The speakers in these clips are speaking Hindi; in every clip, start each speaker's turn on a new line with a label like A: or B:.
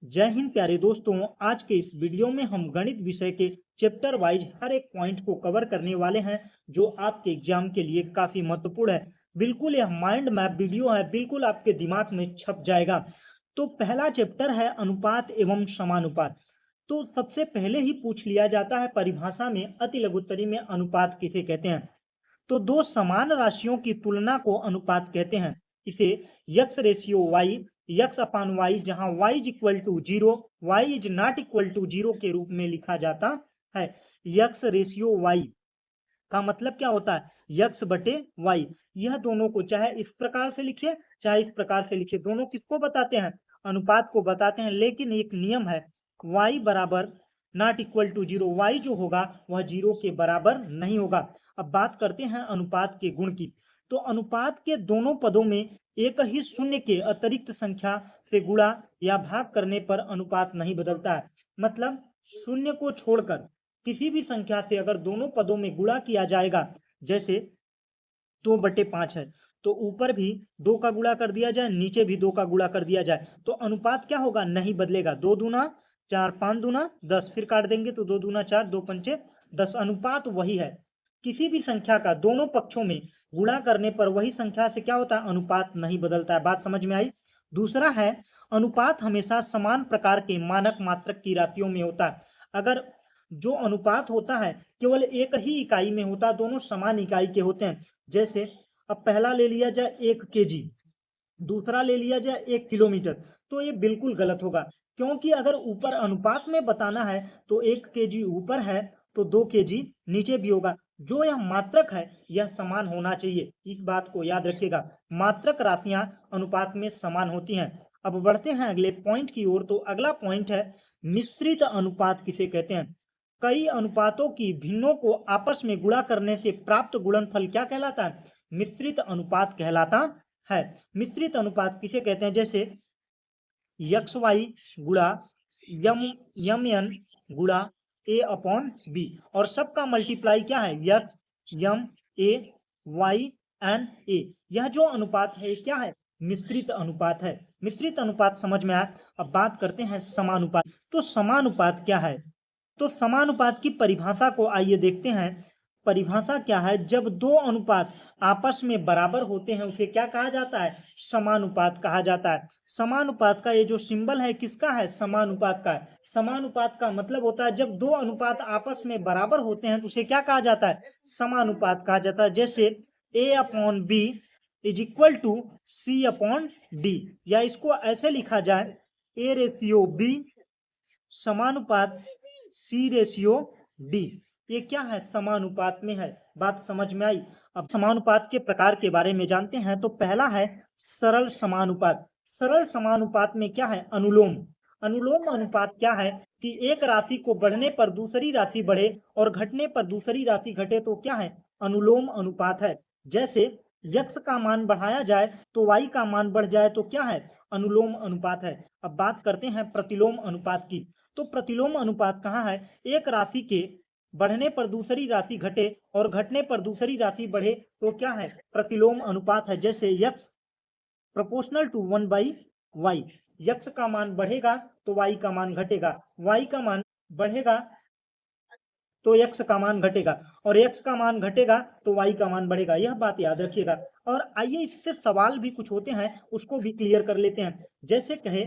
A: जय हिंद प्यारे दोस्तों। आज के इस वीडियो में हम गणित विषय के चैप्टर वाइज हर एक पॉइंट को कवर करने वाले हैं जो आपके एग्जाम के लिए काफी महत्वपूर्ण है। बिल्कुल यह माइंड मैप वीडियो है, बिल्कुल आपके दिमाग में छप जाएगा। तो पहला चैप्टर है अनुपात एवं समानुपात। तो सबसे पहले ही पूछ लिया जाता है परिभाषा में, अति लघुत्तरी में अनुपात किसे कहते हैं। तो दो समान राशियों की तुलना को अनुपात कहते हैं। इसे X ratio Y, X upon Y, जहां y is equal to zero, Y is not equal to zero के रूप में लिखा जाता है। यक्स रेशियो वाई का मतलब क्या होता है? यक्स बटे वाई। यह दोनों को चाहे इस प्रकार से लिखिए चाहे इस प्रकार से लिखिए, दोनों किसको बताते हैं? अनुपात को बताते हैं। लेकिन एक नियम है, y बराबर not equal to zero, Y जो होगा वह जीरो के बराबर नहीं होगा। अब बात करते हैं अनुपात के गुण की। तो अनुपात के दोनों पदों में एक ही शून्य के अतिरिक्त संख्या से गुणा या भाग करने पर अनुपात नहीं बदलता है। मतलब शून्य को छोड़कर किसी भी संख्या से अगर दोनों पदों में गुणा किया जाएगा, जैसे 2/5 है तो ऊपर भी 2 का गुणा कर दिया जाए, नीचे भी 2 का गुणा कर दिया जाए, तो अनुपात क्या होगा? नहीं बदलेगा। 2 दूना 4, 5 दूना 10, फिर काट देंगे तो 2 दूना 4, 2 पंचे 10। अनुपात वही है, किसी भी संख्या का दोनों पक्षों में गुणा करने पर वही संख्या से क्या होता है? अनुपात नहीं बदलता है। बात समझ में आई? दूसरा है, अनुपात हमेशा समान प्रकार के मानक मात्रक की राशियों में होता है। अगर जो अनुपात होता है केवल एक ही इकाई में होता है, दोनों समान इकाई के होते हैं। जैसे अब पहला ले लिया जाए 1 kg, दूसरा ले लिया जाए 1 किलोमीटर, तो ये बिल्कुल गलत होगा। क्योंकि अगर ऊपर अनुपात में बताना है तो 1 kg ऊपर है तो 2 kg नीचे भी होगा। जो यह मात्रक है यह समान होना चाहिए, इस बात को याद रखिएगा। मात्रक राशियां अनुपात में समान होती हैं। अब बढ़ते हैं अगले पॉइंट की ओर। तो अगला पॉइंट है मिश्रित अनुपात किसे कहते हैं। कई अनुपातों की भिन्नों को आपस में गुणा करने से प्राप्त गुणनफल क्या कहलाता है? मिश्रित अनुपात कहलाता है। मिश्रित अनुपात किसे कहते हैं? जैसे यक्स वाई गुणा यम यम एन गुणा ए अपॉन बी, और सबका मल्टीप्लाई क्या है? X M A Y N A. यह जो अनुपात है क्या है? मिश्रित अनुपात है। मिश्रित अनुपात समझ में आया। अब बात करते हैं समानुपात। तो समानुपात क्या है? तो समानुपात की परिभाषा को आइए देखते हैं। परिभाषा क्या है? जब दो अनुपात आपस में बराबर होते हैं उसे क्या कहा जाता है? समानुपात कहा जाता है। समानुपात का ये जो सिंबल है किसका है? समानुपात का है। समानुपात का मतलब होता है जब दो अनुपात आपस में बराबर होते हैं तो उसे क्या कहा जाता है? समानुपात कहा जाता है। जैसे A upon B is equal to C upon D, या इसको ऐसे लिखा जाए ए रेशियो बी समानुपात सी रेशियो डी। ये क्या है? समानुपात में है। बात समझ में आई? अब समानुपात के प्रकार के बारे में जानते हैं। तो पहला है सरल समानुपात। सरल समानुपात में क्या है? अनुलोम। अनुलोम अनुपात क्या है कि एक राशि को बढ़ने पर दूसरी राशि बढ़े और घटने पर दूसरी राशि घटे तो क्या है? अनुलोम अनुपात है। जैसे यक्स का मान बढ़ाया जाए तो वाई का मान बढ़ जाए तो क्या है? अनुलोम अनुपात है। अब बात करते हैं प्रतिलोम अनुपात की। तो प्रतिलोम अनुपात कहाँ है? एक राशि के बढ़ने पर दूसरी राशि घटे और घटने पर दूसरी राशि बढ़े तो क्या है? प्रतिलोम अनुपात है। जैसे x proportional to 1/y, x का मान बढ़ेगा तो y का मान घटेगा, y का मान बढ़ेगा तो x का मान घटेगा, और x का मान घटेगा तो y का मान बढ़ेगा। यह बात याद रखिएगा। और आइए इससे सवाल भी कुछ होते हैं उसको भी क्लियर कर लेते हैं। जैसे कहे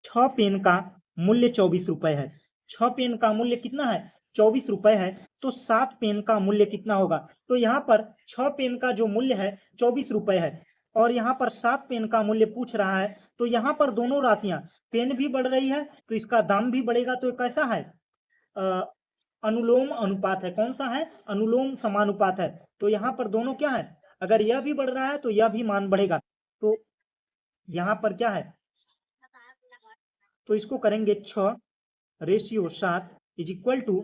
A: 6 पेन का मूल्य 24 रुपए है। 6 पेन का मूल्य कितना है? 24 रुपए है। तो 7 पेन का मूल्य कितना होगा? तो यहाँ पर 6 पेन का जो मूल्य है 24 रुपए है और यहाँ पर 7 पेन का मूल्य पूछ रहा है। तो यहाँ पर दोनों राशियां, पेन भी बढ़ रही है तो इसका दाम भी बढ़ेगा। तो कैसा है? अनुलोम अनुपात है। कौन सा है? अनुलोम समानुपात है। तो यहाँ पर दोनों क्या है? अगर यह भी बढ़ रहा है तो यह भी मान बढ़ेगा। तो यहाँ पर क्या है? तो इसको करेंगे 6 ratio 7 is equal to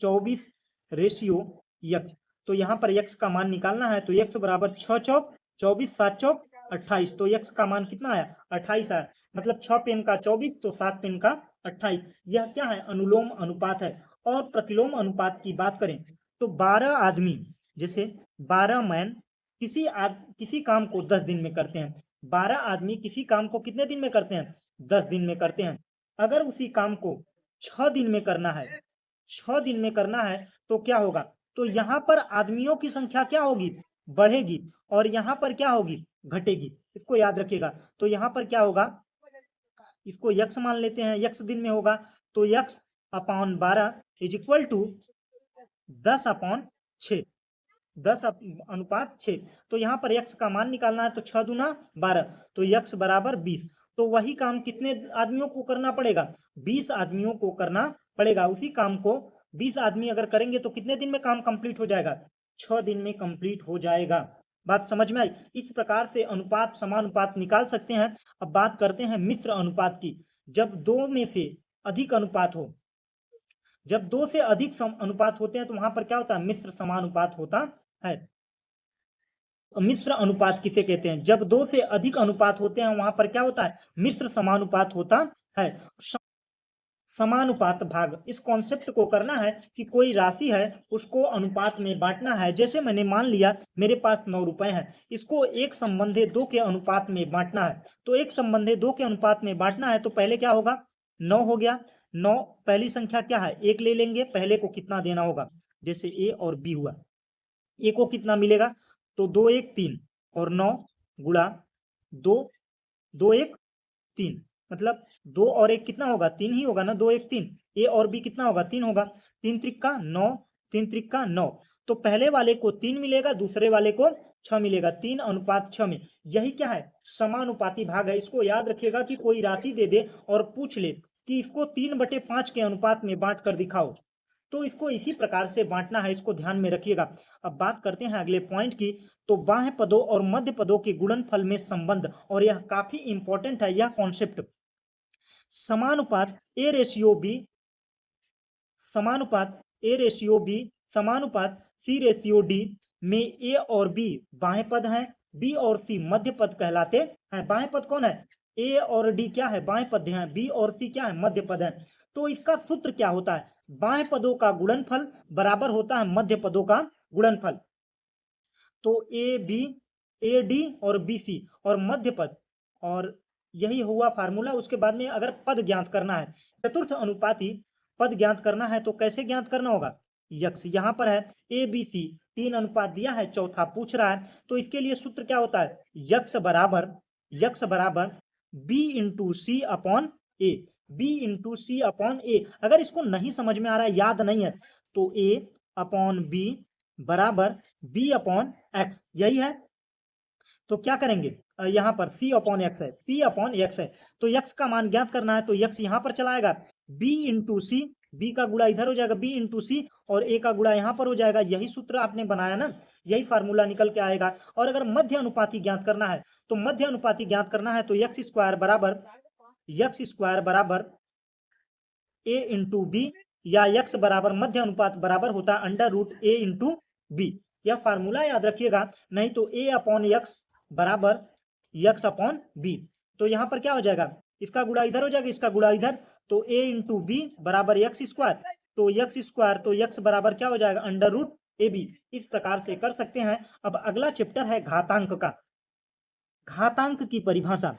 A: 24 ratio X. तो यहाँ पर यक्स का मान निकालना है तो यक्स बराबर 6 चौक 24, 7 चौक 28। तो यक्स का मान कितना आया? 28 आया। मतलब 6 पेन का 24 तो 7 पेन का 28। यह क्या है? अनुलोम अनुपात है। और प्रतिलोम अनुपात की बात करें तो 12 आदमी, जैसे 12 मैन किसी काम को 10 दिन में करते हैं, 12 आदमी किसी काम को कितने दिन में करते हैं? 10 दिन में करते हैं। अगर उसी काम को 6 दिन में करना है, 6 दिन में करना है तो क्या होगा? तो यहाँ पर आदमियों की संख्या क्या होगी? बढ़ेगी और यहाँ पर क्या होगी? घटेगी। इसको याद रखिएगा। तो यहाँ पर क्या होगा? इसको यक्स मान लेते हैं, यक्स दिन में होगा तो X upon 12 is equal to 10 upon 6, 10 अनुपात 6। तो यहाँ पर यक्स का मान निकालना है तो 6 दूना 12, तो यक्स बराबर 20। तो वही काम कितने आदमियों को करना पड़ेगा? 20 आदमियों को करना पड़ेगा। उसी काम को 20 आदमी अगर करेंगे तो कितने दिन में काम कंप्लीट हो जाएगा? 6 दिन में कंप्लीट हो जाएगा। बात समझ में आई? इस प्रकार से अनुपात समानुपात निकाल सकते हैं। अब बात करते हैं मिश्र अनुपात की। जब दो में से अधिक अनुपात हो, जब दो से अधिक अनुपात होते हैं तो वहां पर क्या होता है? मिश्र समानुपात होता है। मिश्र अनुपात किसे कहते हैं? जब दो से अधिक अनुपात होते हैं वहां पर क्या होता है? मिश्र समानुपात होता है। समानुपात भाग, इस कॉन्सेप्ट को करना है कि कोई राशि है उसको अनुपात में बांटना है। जैसे मैंने मान लिया मेरे पास 9 रुपए हैं, इसको एक संबंधे 2 के अनुपात में बांटना है। तो एक संबंधे 2 के अनुपात में बांटना है तो पहले क्या होगा? 9 हो गया। 9 पहली संख्या क्या है? 1 ले लेंगे। पहले को कितना देना होगा? जैसे ए और बी हुआ, ए को कितना मिलेगा? तो 2 1 3 और 9 गुणा 2, 2 1 3, मतलब 2 और 1 कितना होगा? 3 ही होगा ना। 2 1 3, ए और बी कितना होगा? 3 होगा। 3 त्रिका 9, 3 त्रिका 9। तो पहले वाले को 3 मिलेगा, दूसरे वाले को 6 मिलेगा। 3 अनुपात 6 में, यही क्या है? समानुपाती भाग है। इसको याद रखिएगा कि कोई राशि दे दे और पूछ ले कि इसको 3/5 के अनुपात में बांट कर दिखाओ, तो इसको इसी प्रकार से बांटना है। इसको ध्यान में रखिएगा। अब बात करते हैं अगले पॉइंट की। तो बाह्य पदों और मध्य पदों के गुणनफल में संबंध, और यह काफी इंपॉर्टेंट है यह कॉन्सेप्ट। समानुपात ए रेशियो बी, समानुपात ए रेशियो बी, समानुपात सी रेशियो डी में ए और बी बाह्य पद हैं, बी और सी मध्य पद कहलाते हैं। बाह्य पद कौन है? ए और डी क्या है? बाह्य पद हैं। बी और सी क्या है? मध्य पद है। तो इसका सूत्र क्या होता है? बाह्य पदों का गुणनफल बराबर होता है मध्य पदों का गुणनफल। तो ए बी, ए डी और बी सी और मध्य पद, और यही हुआ फार्मूला। उसके बाद में अगर पद ज्ञात करना है, चतुर्थ अनुपाती पद ज्ञात करना है तो कैसे ज्ञात करना होगा? यक्स यहाँ पर है ए बी सी, 3 अनुपात दिया है, चौथा पूछ रहा है तो इसके लिए सूत्र क्या होता है? यक्स बराबर बी इंटू सी अपॉन ए, बी इंटू सी अपॉन ए। अगर इसको नहीं समझ में आ रहा है, याद नहीं है, तो ए अपॉन बी बराबर बी अपॉन एक्स, यही है। तो क्या करेंगे? यहाँ पर c अपॉन एक्स है, c अपॉन एक्स है, तो x का मान ज्ञात करना है तो x यहाँ पर चला आएगा। b इंटू सी, बी का गुणा इधर हो जाएगा b इंटू सी, और a का गुणा यहाँ पर हो जाएगा। यही सूत्र आपने बनाया ना, यही फार्मूला निकल के आएगा। और अगर मध्य अनुपाती ज्ञात करना है तो मध्य अनुपाती ज्ञात करना है तो एक्स स्क्वायर बराबर a इंटू बी, या x बराबर मध्य अनुपात बराबर होता है under root a into B. यह फार्मूला याद रखिएगा, नहीं तो a अपॉन एक्स बराबर यक्स अपॉन बी। तो यहाँ पर क्या हो जाएगा? इसका गुणा इधर हो जाएगा, इसका गुणा इधर, तो ए इंटू बी बराबर यक्स स्क्वायर, तो यक्स स्क्वायर, तो यक्स बराबर क्या हो जाएगा? Under root A B. इस प्रकार से कर सकते हैं। अब अगला चैप्टर है घातांक का। घातांक की परिभाषा,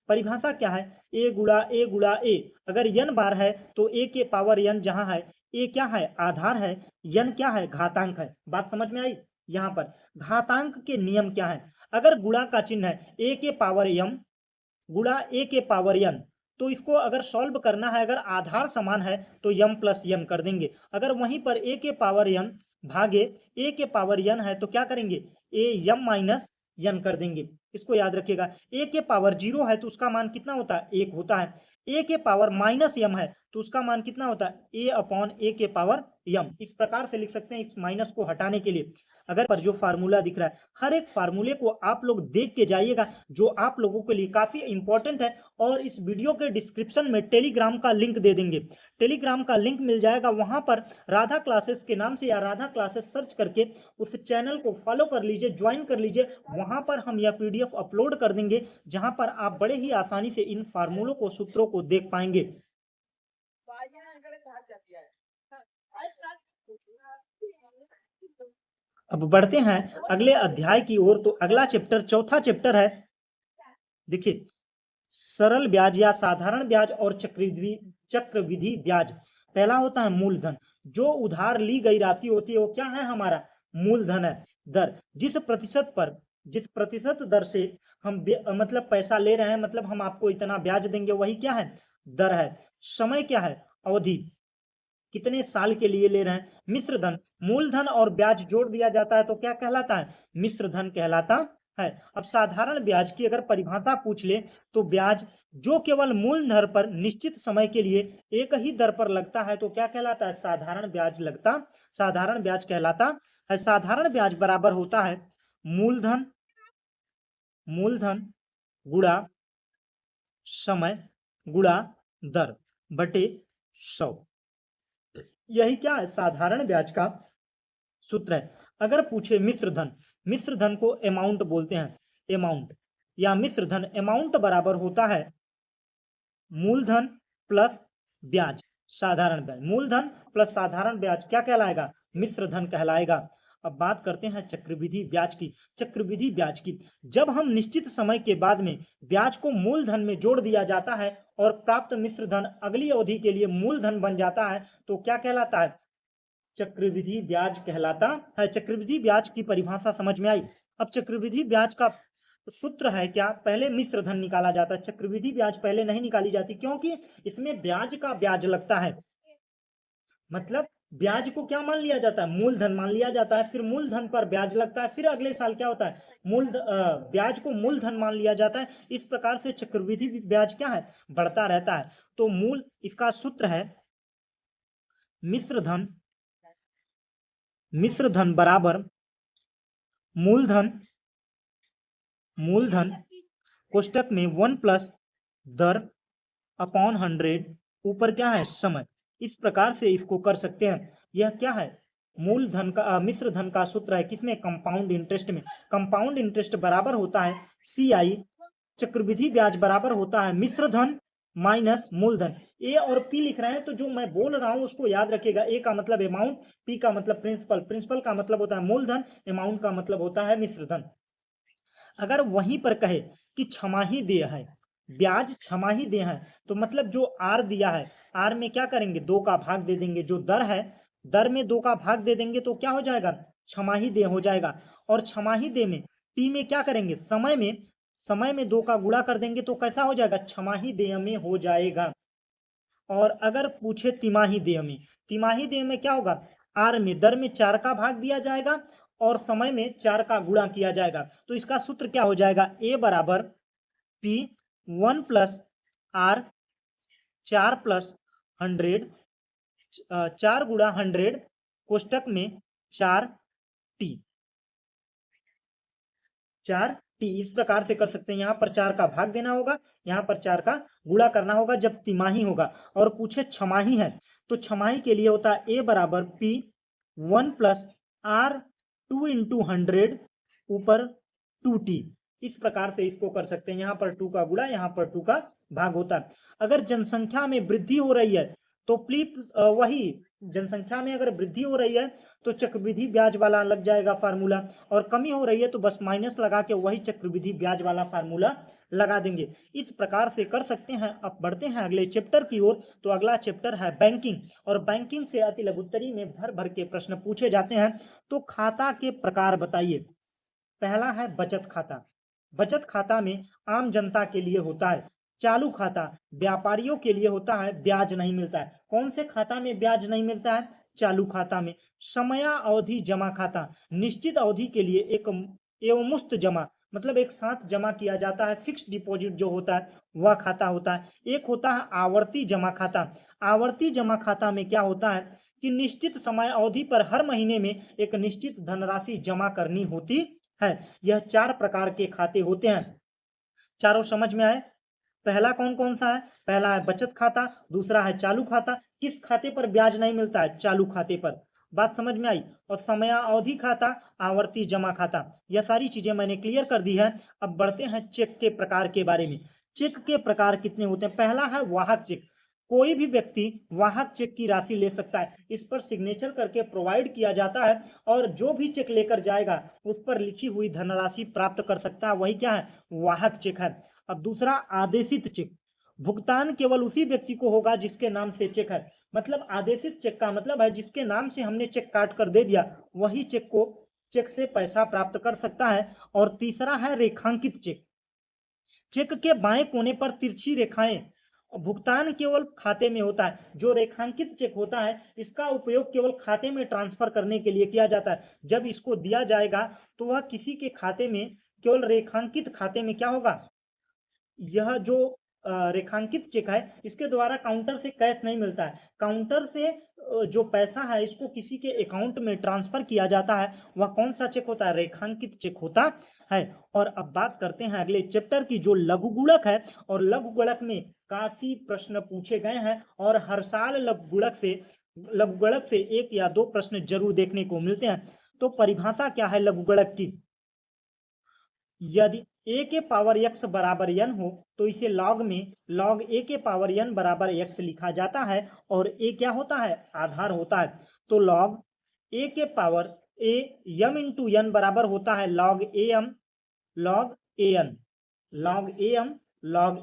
A: परिभाषा क्या है? ए गुणा ए। अगर n बार है तो a के पावर n जहां है, a क्या है? आधार है, n क्या है? घातांक है। बात समझ में आई? यहाँ पर घातांक के नियम क्या है? अगर गुणा का चिन्ह है a के पावर m गुणा a के पावर n, तो इसको अगर सॉल्व करना है, अगर आधार समान है तो m प्लस n कर देंगे। अगर वहीं पर a के पावर n भागे a के पावर n है तो क्या करेंगे? a m माइनस n कर देंगे। इसको याद रखिएगा। a के पावर 0 है तो उसका मान कितना होता है? 1 होता है। a के पावर माइनस m है तो उसका मान कितना होता है? a अपॉन a के पावर m। इस प्रकार से लिख सकते हैं इस माइनस को हटाने के लिए। अगर पर जो फार्मूला दिख रहा है, हर एक फार्मूले को आप लोग देख के जाइएगा, जो आप लोगों के लिए काफी इंपॉर्टेंट है। और इस वीडियो के डिस्क्रिप्शन में टेलीग्राम का लिंक दे देंगे, टेलीग्राम का लिंक मिल जाएगा। वहां पर राधा क्लासेस के नाम से या राधा क्लासेस सर्च करके उस चैनल को फॉलो कर लीजिए, ज्वाइन कर लीजिए। वहां पर हम यह पीडीएफ अपलोड कर देंगे, जहां पर आप बड़े ही आसानी से इन फार्मूलों को, सूत्रों को देख पाएंगे। अब बढ़ते हैं अगले अध्याय की ओर। तो अगला चैप्टर, चौथा चैप्टर है देखिए, सरल ब्याज या साधारण ब्याज और चक्रवृद्धि ब्याज। पहला होता है मूलधन। जो उधार ली गई राशि होती है वो क्या है, हमारा मूलधन है। दर, जिस प्रतिशत दर से हम मतलब पैसा ले रहे हैं, मतलब हम आपको इतना ब्याज देंगे, वही क्या है, दर है। समय क्या है, अवधि, कितने साल के लिए ले रहे हैं। मिश्र धन, मूलधन और ब्याज जोड़ दिया जाता है तो क्या कहलाता है, मिश्र धन कहलाता है। अब साधारण ब्याज की अगर परिभाषा पूछ ले तो ब्याज जो केवल मूल दर पर निश्चित समय के लिए एक ही दर पर लगता है तो क्या कहलाता है, साधारण ब्याज कहलाता है। साधारण ब्याज बराबर होता है मूलधन मूलधन गुणा समय गुणा दर बटे 100। यही क्या है, साधारण ब्याज का सूत्र है। अगर पूछे मिश्र धन को अमाउंट बोलते हैं। अमाउंट या मिश्र धन, अमाउंट बराबर होता है मूलधन प्लस ब्याज, साधारण ब्याज। मूलधन प्लस साधारण ब्याज क्या कहलाएगा, मिश्र धन कहलाएगा। अब बात करते हैं चक्रवृद्धि ब्याज की। चक्रवृद्धि ब्याज की, जब हम निश्चित समय के बाद में ब्याज को मूलधन में जोड़ दिया जाता है और प्राप्त मिश्र धन अगली अवधि के लिए मूलधन बन जाता है तो क्या कहलाता है, चक्रवृद्धि ब्याज कहलाता है। चक्रवृद्धि ब्याज की परिभाषा समझ में आई। अब चक्रवृद्धि ब्याज का सूत्र है क्या, पहले मिश्र धन निकाला जाता है। चक्रवृद्धि ब्याज पहले नहीं निकाली जाती क्योंकि इसमें ब्याज का ब्याज लगता है। मतलब ब्याज को क्या मान लिया जाता है, मूलधन मान लिया जाता है, फिर मूलधन पर ब्याज लगता है, फिर अगले साल क्या होता है, ब्याज को मूलधन मान लिया जाता है। इस प्रकार से चक्रवृद्धि ब्याज क्या है, बढ़ता रहता है। तो मूल इसका सूत्र है मिश्र धन बराबर मूलधन कोष्टक में 1 प्लस दर अपॉन 100 ऊपर क्या है, समय। इस प्रकार से इसको कर सकते हैं। यह क्या है, मूलधन का मिश्र धन का सूत्र है किसमें, कंपाउंड इंटरेस्ट में। कंपाउंड इंटरेस्ट बराबर होता है CI, चक्रवृद्धि ब्याज बराबर होता है मिश्र धन माइनस मूलधन। ए और पी लिख रहे हैं तो जो मैं बोल रहा हूं उसको याद रखिएगा। ए का मतलब अमाउंट, पी का मतलब प्रिंसिपल का मतलब होता है मूलधन, अमाउंट का मतलब होता है मिश्र धन। अगर वहीं पर कहे कि छमाही देय है, ब्याज छमाही देय है, तो मतलब जो आर दिया है, आर में क्या करेंगे, 2 का भाग दे देंगे। जो दर है, दर में 2 का भाग दे देंगे तो क्या हो जाएगा, छमाही देय हो जाएगा। और छमाही देय में टी में क्या करेंगे, समय में 2 का गुणा कर देंगे तो कैसा हो जाएगा, छमाही देय में हो जाएगा। और अगर पूछे तिमाही देय में क्या होगा, आर में दर में 4 का भाग दिया जाएगा और समय में 4 का गुणा किया जाएगा। तो इसका सूत्र क्या हो जाएगा, ए बराबर पी 1 प्लस आर 4 प्लस 100, 4 गुणा 100 कोष्टक में 4t। इस प्रकार से कर सकते हैं। यहाँ पर 4 का भाग देना होगा, यहाँ पर 4 का गुणा करना होगा जब तिमाही होगा। और पूछे छमाही है तो छमाही के लिए होता है ए बराबर पी 1 प्लस आर 2 इंटू 100 ऊपर 2t। इस प्रकार से इसको कर सकते हैं। यहाँ पर 2 का गुणा, यहाँ पर 2 का भाग होता है। अगर जनसंख्या में वृद्धि हो रही है तो प्लीज वही जनसंख्या में अगर वृद्धि हो रही है तो चक्रवृद्धि ब्याज वाला लग जाएगा फार्मूला, और कमी हो रही है तो बस माइनस लगा के वही चक्रवृद्धि ब्याज वाला फार्मूला लगा देंगे। इस प्रकार से कर सकते हैं। अब बढ़ते हैं अगले चैप्टर की ओर। तो अगला चैप्टर है बैंकिंग, और बैंकिंग से अति लघुत्तरी में भर भर के प्रश्न पूछे जाते हैं। तो खाता के प्रकार बताइए। पहला है बचत खाता। बचत खाता में आम जनता के लिए होता है। चालू खाता व्यापारियों के लिए होता है, ब्याज नहीं मिलता है। कौन से खाता में ब्याज नहीं मिलता है, चालू खाता में। समयावधि जमा खाता, निश्चित अवधि के लिए एक एवमुक्त जमा, मतलब एक साथ जमा किया जाता है, फिक्स डिपॉजिट जो होता है वह खाता होता है। एक होता है आवर्ती जमा खाता। आवर्ती जमा खाता में क्या होता है कि निश्चित समय अवधि पर हर महीने में एक निश्चित धनराशि जमा करनी होती है। यह 4 प्रकार के खाते होते हैं। चारों समझ में आए। पहला कौन कौन सा है, पहला है बचत खाता, दूसरा है चालू खाता। किस खाते पर ब्याज नहीं मिलता है, चालू खाते पर। बात समझ में आई। और समयावधि खाता, आवर्ती जमा खाता, यह सारी चीजें मैंने क्लियर कर दी है। अब बढ़ते हैं चेक के प्रकार के बारे में। चेक के प्रकार कितने होते हैं। पहला है वाहक चेक। कोई भी व्यक्ति वाहक चेक की राशि ले सकता है, इस पर सिग्नेचर करके प्रोवाइड किया जाता है, और जो भी चेक लेकर जाएगा उस पर लिखी हुई धनराशि प्राप्त कर सकता है, वही क्या है, वाहक चेक है। अब दूसरा आदेशित चेक, भुगतान केवल उसी व्यक्ति को होगा जिसके नाम से चेक है। मतलब आदेशित चेक का मतलब है जिसके नाम से हमने चेक काट कर दे दिया वही चेक से पैसा प्राप्त कर सकता है। और तीसरा है रेखांकित चेक, चेक के बाएं कोने पर तिरछी रेखाएं, भुगतान केवल खाते में होता है। जो रेखांकित चेक होता है इसका उपयोग केवल खाते में ट्रांसफर करने के लिए किया जाता है। जब इसको दिया जाएगा तो वह किसी के खाते में, केवल रेखांकित खाते में क्या होगा, यह जो रेखांकित चेक है इसके द्वारा काउंटर से कैश नहीं मिलता है। काउंटर से जो पैसा है इसको किसी के अकाउंट में ट्रांसफर किया जाता है, वह कौन सा चेक होता है, रेखांकित चेक होता है। और अब बात करते हैं अगले चैप्टर की जो लघु गुणक है। और लघु गुणक में काफी प्रश्न पूछे गए हैं और हर साल लघु गुणक से 1 या 2 प्रश्न जरूर देखने को मिलते हैं। तो परिभाषा क्या है लघु गुणक की, यदि a के पावर x बराबर n हो तो इसे log में log a के पावर n बराबर x लिखा जाता है। और a क्या होता है, आधार होता है। तो log a के power a m into n बराबर होता है log am log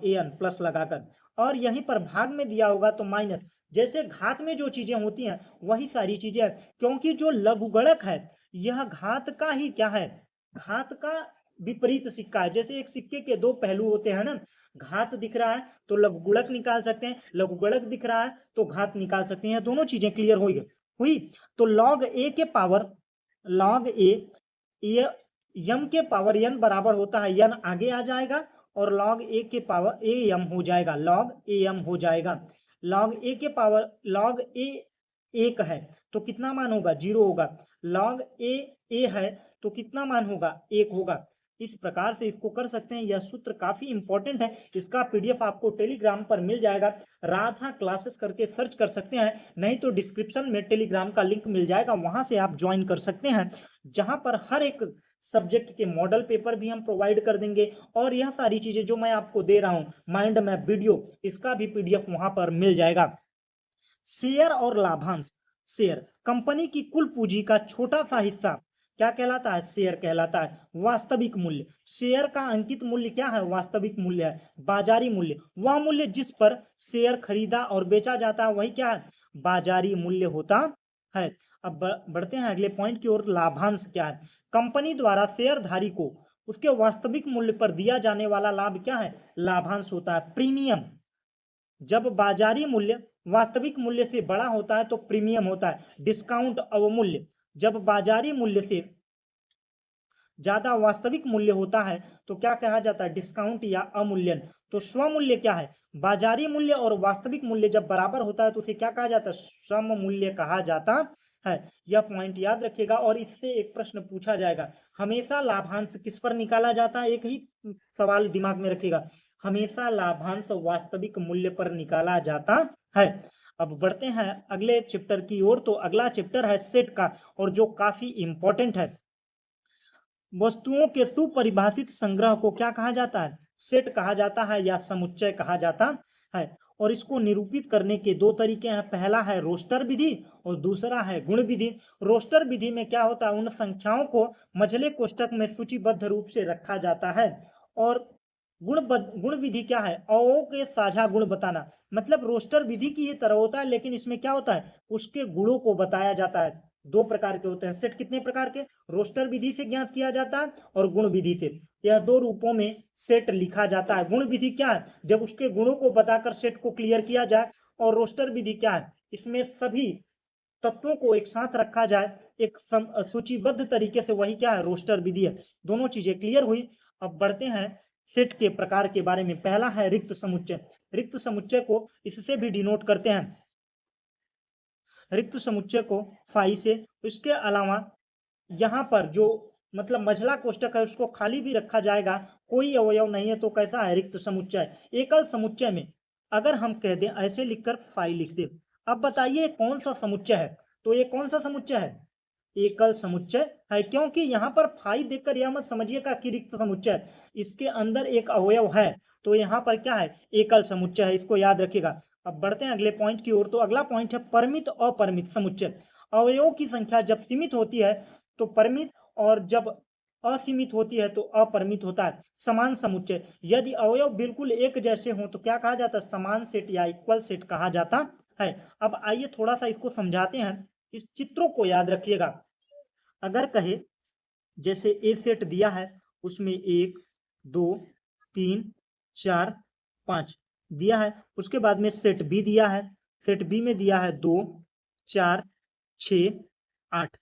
A: an plus लगाकर, और यहीं पर भाग में दिया होगा तो माइनस। जैसे घात में जो चीजें होती हैं वही सारी चीजें हैं, क्योंकि जो लघुगणक है यह घात का ही क्या है, घात का विपरीत सिक्का है। जैसे एक सिक्के के 2 पहलू होते हैं ना, घात दिख रहा है तो लघुगणक निकाल सकते हैं, लघुगणक दिख रहा है तो घात निकाल सकते हैं। दोनों चीजें क्लियर हुई। तो log a के पावर log a m के पावर n बराबर होता है, n आगे आ जाएगा और log a के पावर am हो जाएगा, log am हो जाएगा। log a के पावर log a 1 है तो कितना मान होगा, 0 होगा। log a है तो कितना मान होगा, 1 होगा। इस प्रकार से इसको कर सकते हैं। यह सूत्र काफी इंपॉर्टेंट है, इसका पीडीएफ आपको टेलीग्राम पर मिल जाएगा, राधा क्लासेस करके सर्च कर सकते हैं, नहीं तो डिस्क्रिप्शन में टेलीग्राम का लिंक मिल जाएगा, वहां से आप ज्वाइन कर सकते हैं, जहां पर हर एक सब्जेक्ट के मॉडल पेपर भी हम प्रोवाइड कर देंगे। और यह सारी चीजें जो मैं आपको दे रहा हूं माइंड मैप वीडियो, इसका भी पीडीएफ वहां पर मिल जाएगा। शेयर और लाभांश, शेयर कंपनी की कुल पूंजी का छोटा सा हिस्सा क्या कहलाता है, शेयर कहलाता है। वास्तविक मूल्य, शेयर का अंकित मूल्य क्या है, वास्तविक मूल्य है। बाजारी मूल्य, वह मूल्य जिस पर शेयर खरीदा और बेचा जाता है वही क्या है, बाजारी मूल्य होता है। अब बढ़ते हैं अगले पॉइंट की ओर। लाभांश क्या है, कंपनी द्वारा शेयरधारी को उसके वास्तविक मूल्य पर दिया जाने वाला लाभ क्या है, लाभांश होता है। प्रीमियम, जब बाजारी मूल्य वास्तविक मूल्य से बड़ा होता है तो प्रीमियम होता है। डिस्काउंट अवमूल्य, जब बाजारी मूल्य से ज्यादा वास्तविक मूल्य होता है तो क्या कहा जाता है, डिस्काउंट या अमूल्यन। तो स्वमूल्य क्या है, बाजारी मूल्य और वास्तविक मूल्य जब बराबर होता है तो उसे क्या कहा जाता है, सम मूल्य कहा जाता है। यह पॉइंट याद रखिएगा और इससे एक प्रश्न पूछा जाएगा, हमेशा लाभांश किस पर निकाला जाता है, एक ही सवाल दिमाग में रखिएगा, हमेशा लाभांश वास्तविक मूल्य पर निकाला जाता है। अब बढ़ते हैं अगले चैप्टर की ओर। तो अगला चैप्टर है सेट का, और जो काफी इंपॉर्टेंट है। वस्तुओं के सुपरिभाषित संग्रह को क्या कहा जाता है, सेट कहा जाता है या समुच्चय कहा जाता है। और इसको निरूपित करने के 2 तरीके हैं, पहला है रोस्टर विधि और दूसरा है गुण विधि। रोस्टर विधि में क्या होता है, उन संख्याओं को मझले कोष्ठक में सूचीबद्ध रूप से रखा जाता है। और गुण विधि क्या है, अवयवों के साझा गुण बताना, मतलब रोस्टर विधि की ही तरह होता है, लेकिन इसमें क्या होता है, उसके गुणों को बताया जाता है। 2 प्रकार के होते हैं सेट, कितने प्रकार के, रोस्टर विधि से ज्ञात किया जाता है और गुण विधि से। यह 2 रूपों में सेट लिखा जाता है। गुण विधि क्या है, जब उसके गुणों को बताकर सेट को क्लियर किया जाए। और रोस्टर विधि क्या है, इसमें सभी तत्वों को एक साथ रखा जाए एक सूचीबद्ध तरीके से, वही क्या है, रोस्टर विधि है। दोनों चीजें क्लियर हुई। अब बढ़ते हैं सेट के प्रकार के बारे में। पहला है रिक्त समुच्चय। रिक्त समुच्चय को इससे भी डिनोट करते हैं, रिक्त समुच्चय को फाई से। इसके अलावा यहाँ पर जो मतलब मझला कोष्ठक है उसको खाली भी रखा जाएगा, कोई अवयव नहीं है तो कैसा है, रिक्त समुच्चय। एकल समुच्चय में अगर हम कह दें ऐसे लिखकर फाई लिख दे, अब बताइए कौन सा समुच्चय है, तो ये कौन सा समुच्चय है, एकल समुच्चय है। क्योंकि यहाँ पर फाई देखकर यह मत समझिएगा कि रिक्त समुच्चय, इसके अंदर एक अवयव है तो यहाँ पर क्या है, एकल समुच्चय है, इसको याद रखिएगा। अब बढ़ते हैं अगले पॉइंट की ओर। तो अगला पॉइंट है परिमित और अपरिमित समुच्चय। अवयवों की संख्या जब सीमित होती है तो परिमित, और जब असीमित होती है तो अपरिमित होता है। समान समुच्चय, यदि अवयव बिल्कुल एक जैसे हों तो क्या कहा जाता है? समान सेट या इक्वल सेट कहा जाता है। अब आइए थोड़ा सा इसको समझाते हैं, इस चित्रों को याद रखिएगा। अगर कहे जैसे ए सेट दिया है, उसमें 1 2 3 4 5 दिया है। उसके बाद में सेट बी दिया है, सेट बी में दिया है 2 4 6 8।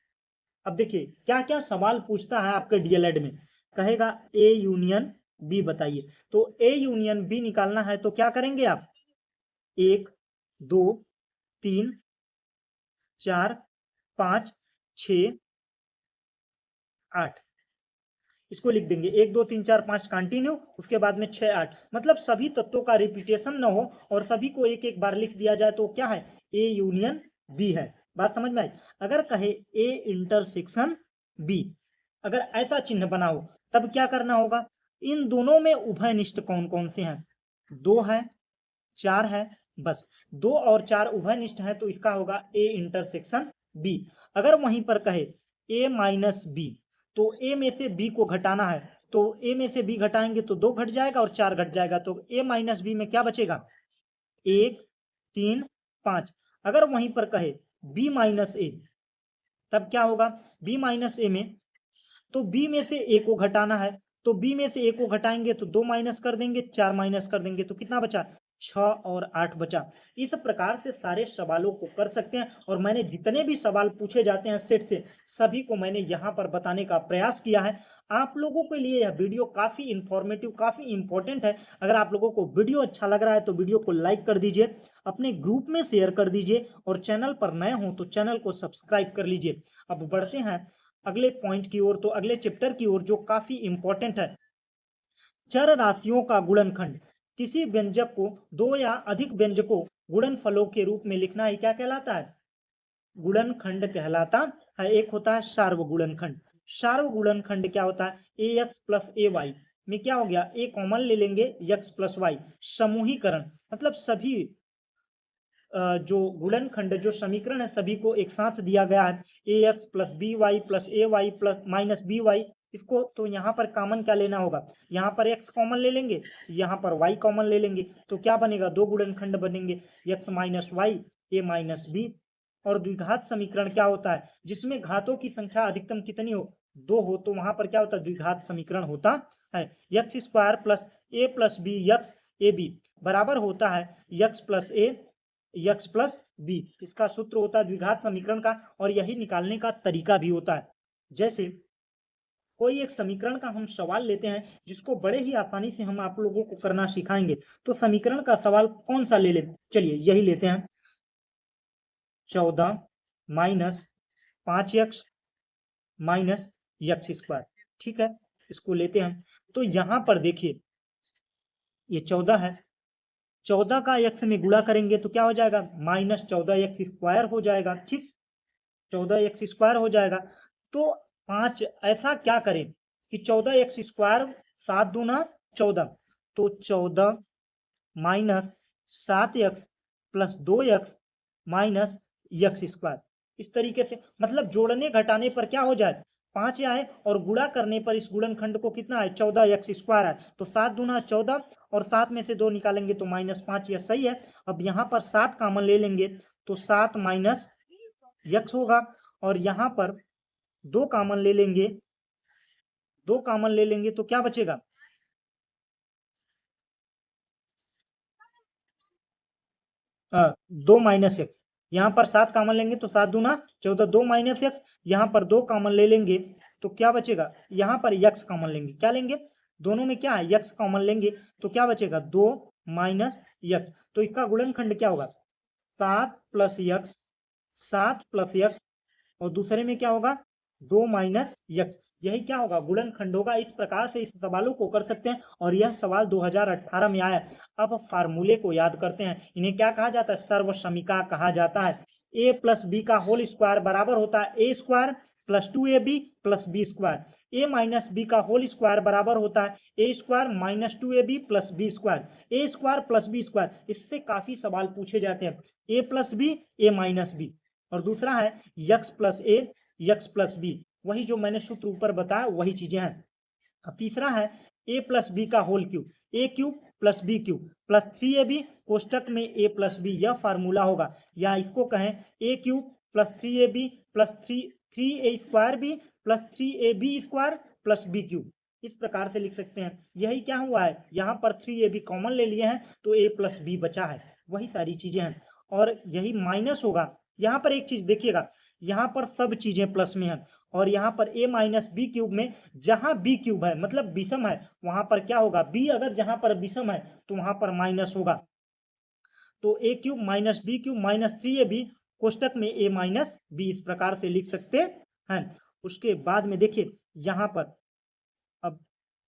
A: अब देखिए क्या क्या सवाल पूछता है आपके डीएलएड में। कहेगा ए यूनियन बी बताइए, तो ए यूनियन बी निकालना है तो क्या करेंगे आप? 1 2 3 4 5 6 8, इसको लिख देंगे 1 2 3 4 5 कंटिन्यू, उसके बाद में 6 8, मतलब सभी तत्वों का रिपीटेशन न हो और सभी को एक एक बार लिख दिया जाए तो क्या है? ए यूनियन बी है। बात समझ में आई? अगर कहे ए इंटरसेक्शन बी, अगर ऐसा चिन्ह बनाओ तब क्या करना होगा? इन दोनों में उभयनिष्ठ कौन कौन से हैं? 2 है, 4 है, बस 2 और 4 उभयनिष्ठ है तो इसका होगा ए इंटरसेक्शन बी। अगर वहीं पर कहे ए माइनस बी, तो ए में से बी को घटाना है, तो ए में से बी घटाएंगे तो 2 घट जाएगा और 4 घट जाएगा, तो ए माइनस बी में क्या बचेगा? 1 3 5। अगर वहीं पर कहे बी माइनस ए, तब क्या होगा? बी माइनस ए में, तो बी में से ए को घटाना है, तो बी में से ए को घटाएंगे तो 2 माइनस कर देंगे, 4 माइनस कर देंगे तो कितना बचा? 6 और 8 बचा। इस प्रकार से सारे सवालों को कर सकते हैं और मैंने जितने भी सवाल पूछे जाते हैं सेट से सभी को मैंने यहाँ पर बताने का प्रयास किया है। आप लोगों के लिए यह वीडियो काफ़ी इंफॉर्मेटिव, काफ़ी इंपॉर्टेंट है। अगर आप लोगों को वीडियो अच्छा लग रहा है तो वीडियो को लाइक कर दीजिए, अपने ग्रुप में शेयर कर दीजिए और चैनल पर नए हों तो चैनल को सब्सक्राइब कर लीजिए। अब बढ़ते हैं अगले पॉइंट की ओर, तो अगले चैप्टर की ओर जो काफी इंपॉर्टेंट है। चर राशियों का गुणनखंड, किसी व्यंजक को 2 या अधिक व्यंजकों गुणनफलों के रूप में लिखना है, क्या कहलाता है? गुणनखंड कहलाता है। एक होता है सार्वगुणनखंड। सार्वगुणनखंड क्या होता है? A x plus A Y में क्या हो गया? ए कॉमन ले लेंगे, एक्स प्लस वाई समूहीकरण, मतलब सभी जो गुणनखंड जो समीकरण है सभी को एक साथ दिया गया है। A x plus B Y plus A Y plus minus B Y, इसको तो यहाँ पर कॉमन क्या लेना होगा? यहाँ पर एक्स कॉमन ले लेंगे, यहाँ पर वाई कॉमन ले लेंगे, तो क्या बनेगा? 2 गुणनखंड बनेंगे, एक्स माइनस वाई, ए माइनस बी। और द्विघात समीकरण क्या होता है? जिसमें घातों की संख्या अधिकतम कितनी हो? 2 हो, तो वहां पर क्या होता है? द्विघात समीकरण होता है। X square plus B x A B बराबर होता है x plus A x plus B. इसका सूत्र होता है द्विघात समीकरण का और यही निकालने का तरीका भी होता है। जैसे कोई एक समीकरण का हम सवाल लेते हैं जिसको बड़े ही आसानी से हम आप लोगों को करना सिखाएंगे, तो समीकरण का सवाल कौन सा ले ले? चलिए यही लेते हैं, 14 minus 5x minus x square. ठीक है, इसको लेते हैं। तो यहां पर देखिए ये 14 है, 14 का x में गुणा करेंगे तो क्या हो जाएगा? माइनस 14x स्क्वायर हो जाएगा। ठीक, 14x स्क्वायर हो जाएगा। तो 5 ऐसा क्या करें कि 14x स्क्वायर 7 दूना 14, तो 14 minus 7x plus 2x minus x square. इस तरीके से मतलब जोड़ने घटाने पर क्या हो जाए? 5 आए और गुणा करने पर इस गुणनखंड को कितना है? 14x स्क्वायर है, तो 7 दूना 14 और 7 में से 2 निकालेंगे तो -5, यह सही है। अब यहाँ पर 7 कॉमन ले लेंगे तो 7 माइनस एक्स होगा और यहाँ पर 2 कॉमन ले लेंगे, 2 कॉमन ले लेंगे तो क्या बचेगा? दो माइनस एक्स। यहाँ पर 7 कॉमन लेंगे तो 7 दूना 14, 2 माइनस एक्स। यहाँ पर 2 कॉमन ले लेंगे तो क्या बचेगा? यहाँ पर एक्स कॉमन लेंगे, क्या लेंगे? दोनों में क्या है? एक्स कॉमन लेंगे तो क्या बचेगा? 2 माइनस एक्स। तो इसका गुणनखंड क्या होगा? 7 प्लस एक्स, 7 प्लस एक्स और दूसरे में क्या होगा? 2 माइनस एक्स। यही क्या होगा? गुणनखंड होगा। इस प्रकार से इस सवालों को कर सकते हैं और यह सवाल 2018 में आया। अब फार्मूले को याद करते हैं। इन्हें क्या कहा जाता है? सर्वसमीका कहा जाता है। ए प्लस बी का होल स्क्वायर बराबर होता है A square plus 2ab plus B square. A minus B का होल स्क्वायर बराबर होता है A square minus 2ab plus B square. A square plus B square, इससे काफी सवाल पूछे जाते हैं। A plus B, A minus B, और दूसरा है X plus A, X plus B. वही जो मैंने सूत्र ऊपर बताया वही चीजें हैं। अब तीसरा है ए प्लस बी का whole cube, A cube plus B cube plus 3ab कोष्टक में ए प्लस बी, यह फार्मूला होगा। या इसको कहें A cube plus 3ab plus 3a square B plus 3ab square plus B cube, इस प्रकार से लिख सकते हैं। यही क्या हुआ है, यहाँ पर 3ab कॉमन ले लिए हैं तो a प्लस बी बचा है, वही सारी चीजें हैं। और यही माइनस होगा, यहाँ पर एक चीज देखिएगा, यहाँ पर सब चीजें प्लस में हैं और यहाँ पर a माइनस बी क्यूब में जहां b क्यूब है मतलब विषम है वहां पर क्या होगा, b अगर जहां पर विषम है तो वहां पर माइनस होगा। तो a cube minus B cube minus 3ab कोष्टक में a माइनस बी, इस प्रकार से लिख सकते हैं। उसके बाद में देखिए यहाँ पर अब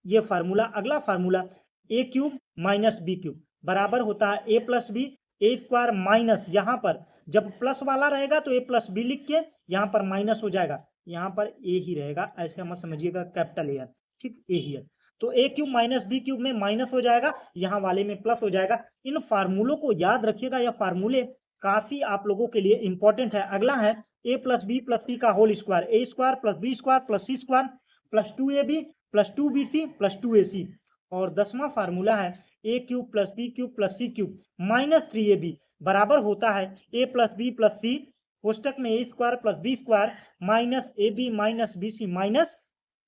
A: ये फार्मूला, अगला फार्मूला ए क्यूब माइनस बी क्यूब बराबर होता है A plus B, A square minus, यहाँ पर जब प्लस वाला रहेगा तो ए प्लस बी लिख के यहाँ पर माइनस हो जाएगा, यहाँ पर ए ही रहेगा, ऐसे मत समझिएगा कैपिटल ए है, ठीक, ए ही है। तो A cube minus B cube में माइनस हो जाएगा, यहाँ वाले में प्लस हो जाएगा। इन फार्मूलों को याद रखिएगा, यह फार्मूले काफी आप लोगों के लिए इंपॉर्टेंट है। अगला है A plus B plus C का whole square, A square plus B square plus C square plus 2ab plus 2bc plus 2ac। और 10वां फार्मूला है A cube plus B cube plus C cube minus 3ab बराबर होता है A plus B plus C कोष्टक में A square plus B square minus A B minus B C minus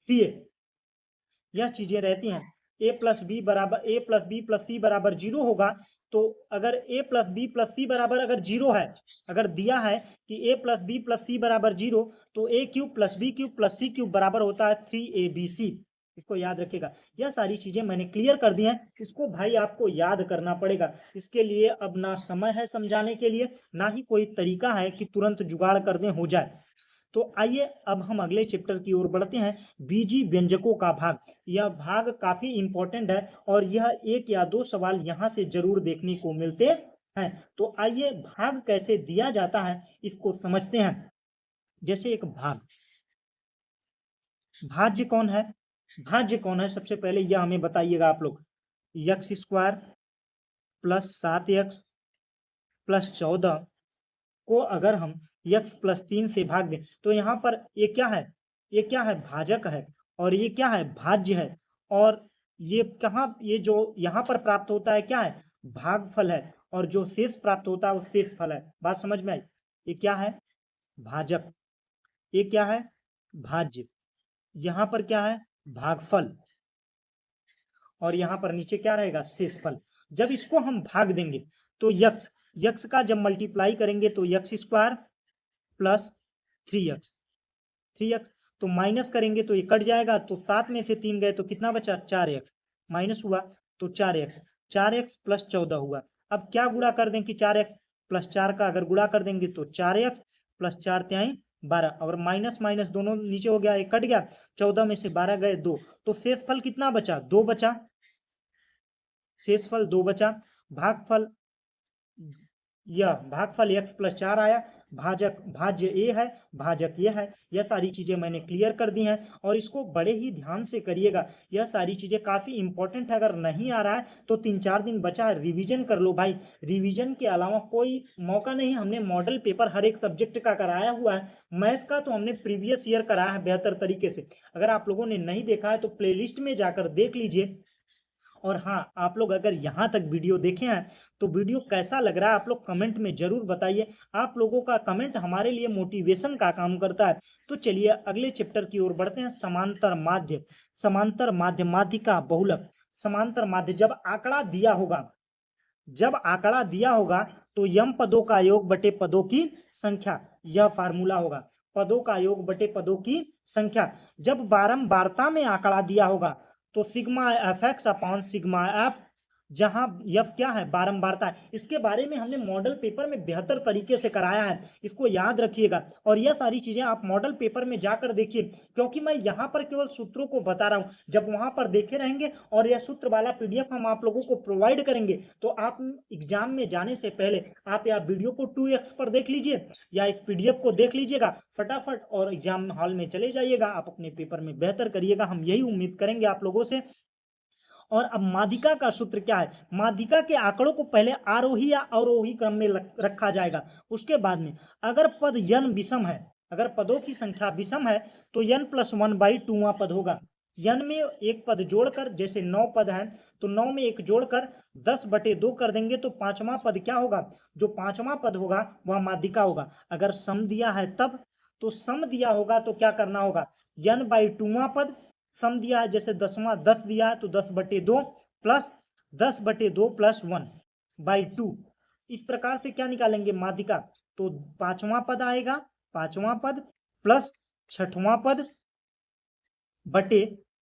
A: C A. यह चीजें रहती हैं। A plus B plus C बराबर 0 होगा, तो अगर A plus B plus C बराबर अगर 0 है, अगर दिया है कि A plus B plus C बराबर 0, तो A cube plus B cube plus C cube बराबर होता है 3abc। इसको याद रखिएगा। यह सारी चीजें मैंने क्लियर कर दी हैं, इसको भाई आपको याद करना पड़ेगा। इसके लिए अब ना समय है समझाने के लिए, ना ही कोई तरीका है कि तुरंत जुगाड़ कर दें हो जाए। तो आइए अब हम अगले चैप्टर की ओर बढ़ते हैं, बीजी व्यंजकों का भाग। यह भाग काफी इंपॉर्टेंट है और यह 1 या 2 सवाल यहाँ से जरूर देखने को मिलते हैं। तो आइए भाग कैसे दिया जाता है इसको समझते हैं। जैसे एक भाग, भाज्य कौन है, भाज्य कौन है सबसे पहले यह हमें बताइएगा आप लोग। X square plus 7x plus 14 को अगर हम x प्लस 3 से भाग दें तो यहाँ पर ये क्या है, ये क्या है, भाजक है, और ये क्या है, भाज्य है। और ये कहाँ, ये जो यहाँ पर प्राप्त होता है क्या है, भागफल है, और जो शेष प्राप्त होता है वो शेषफल है। बात समझ में आई। ये क्या है, भाजक, ये क्या है, भाज्य, यहाँ पर क्या है, भागफल, और यहाँ पर नीचे क्या रहेगा, शेषफल। जब इसको हम भाग देंगे तो यक्स का जब मल्टीप्लाई करेंगे तो एक्स स्क्वायर प्लस 3x, तो माइनस करेंगे तो ये कट जाएगा, तो 7 में से 3 गए तो कितना बचा, 4x, माइनस हुआ तो 4x प्लस 14 हुआ। अब क्या गुणा कर दें कि 4x प्लस 4 का अगर गुणा कर देंगे तो 4x प्लस 4 त्याई 12, और माइनस माइनस दोनों नीचे हो गया, एक कट गया, 14 में से 12 गए 2, तो शेषफल कितना बचा, 2 बचा, शेषफल 2 बचा। भागफल, यह भागफल x प्लस 4 आया, भाजक भाज्य ए है, भाजक यह है। यह सारी चीजें मैंने क्लियर कर दी हैं और इसको बड़े ही ध्यान से करिएगा, यह सारी चीजें काफी इंपॉर्टेंट है। अगर नहीं आ रहा है तो 3-4 दिन बचा है, रिवीजन कर लो भाई। रिवीजन के अलावा कोई मौका नहीं। हमने मॉडल पेपर हर एक सब्जेक्ट का कराया हुआ है, मैथ का तो हमने प्रीवियस ईयर कराया है बेहतर तरीके से। अगर आप लोगों ने नहीं देखा है तो प्लेलिस्ट में जाकर देख लीजिए। और हाँ, आप लोग अगर यहाँ तक वीडियो देखे हैं तो वीडियो कैसा लग रहा है आप लोग कमेंट में जरूर बताइए। आप लोगों का कमेंट हमारे लिए मोटिवेशन का काम करता है। तो चलिए अगले चैप्टर की ओर बढ़ते हैं, समांतर माध्य। समांतर माध्य, माध्यिका, बहुलक। समांतर माध्य, जब आंकड़ा दिया होगा, जब आंकड़ा दिया होगा तो यम पदों का योग बटे पदों की संख्या, यह फार्मूला होगा, पदों का योग बटे पदों की संख्या। जब बारंबारता में आंकड़ा दिया होगा तो sigma F x upon sigma F, जहां एफ क्या है, बारंबारता है। इसके बारे में हमने मॉडल पेपर में बेहतर तरीके से कराया है, इसको याद रखिएगा। और यह सारी चीजें आप मॉडल पेपर में जाकर देखिए, क्योंकि मैं यहाँ पर केवल सूत्रों को बता रहा हूँ। जब वहां पर देखे रहेंगे और यह सूत्र वाला पीडीएफ हम आप लोगों को प्रोवाइड करेंगे तो आप एग्जाम में जाने से पहले आप या वीडियो को 2x पर देख लीजिए या इस पीडीएफ को देख लीजिएगा फटाफट, और एग्जाम हॉल में चले जाइएगा, आप अपने पेपर में बेहतर करिएगा, हम यही उम्मीद करेंगे आप लोगों से। और अब माध्यिका का सूत्र क्या है, माध्यिका के आंकड़ों को पहले आरोही या अवरोही क्रम में रखा जाएगा। उसके बाद में अगर पद यन विषम है, अगर पदों की संख्या विषम है तो n+1/2वां पद होगा। n में एक पद जोड़कर, जैसे 9 पद हैं तो 9 में एक जोड़कर 10/2 कर देंगे तो पांचवा पद क्या होगा? जो पांचवा पद होगा वह माध्यिका होगा। अगर सम दिया है तब, तो सम दिया होगा तो क्या करना होगा? n/2वां पद सम दिया है, जैसे 10 दिया है तो 10/2 प्लस 10/2 प्लस 1/2। इस प्रकार से क्या निकालेंगे? माध्यिका। तो पांचवा पद आएगा, पांचवा पद प्लस छठवां पद बटे